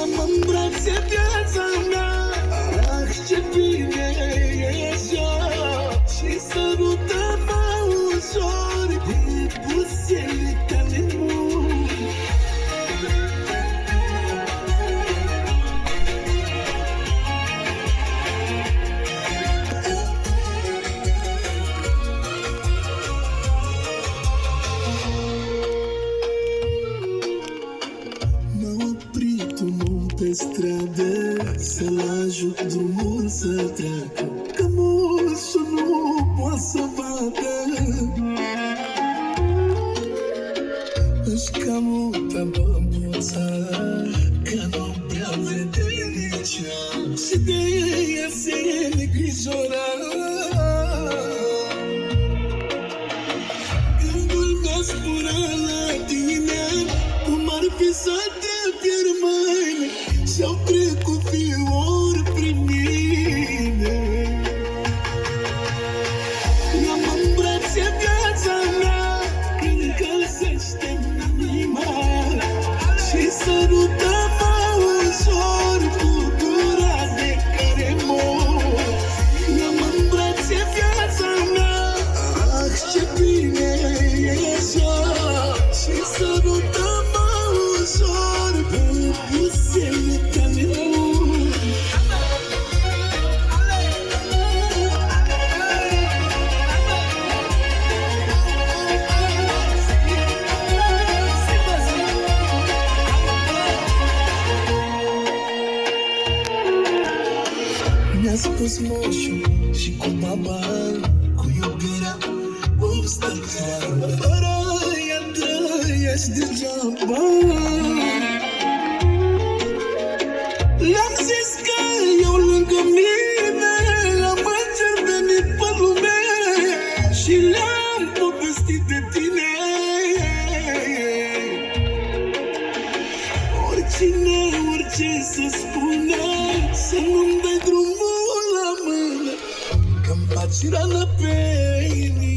Ia-mă în brațe, viața mea. Ah, ce bine e așa. Și sărută-mă ușor de buzele tale mult. Pe stradă să-l ajut drumul să treacă, că moșul nu poate să vadă. Își cam mută băbuța, că nu prea vede nici ea, și de ea se negrijora. Gândul mi-a zburat la tine, cum ar fi să te pierd mâine, și-au trecut fiori prin mine. Ia-mă în brațe, viața mea, încălzește-mi inima și sărută-mă ușor cu gura de care mor. Ia-mă în brațe, viața mea, ah, ce bine e așa. Și sărută-mă ușor cu buzele tale mult. Mi-a spus moșul și cu baba, cu iubirea cum stă treaba, fără ea trăiești degeaba. Le-am zis că eu lângă mine am încervenit pe lume și le-am povestit de tine. Oricine, orice să spună, să nu-mi dai drumul la mână, că-mi faci rană pe inimă.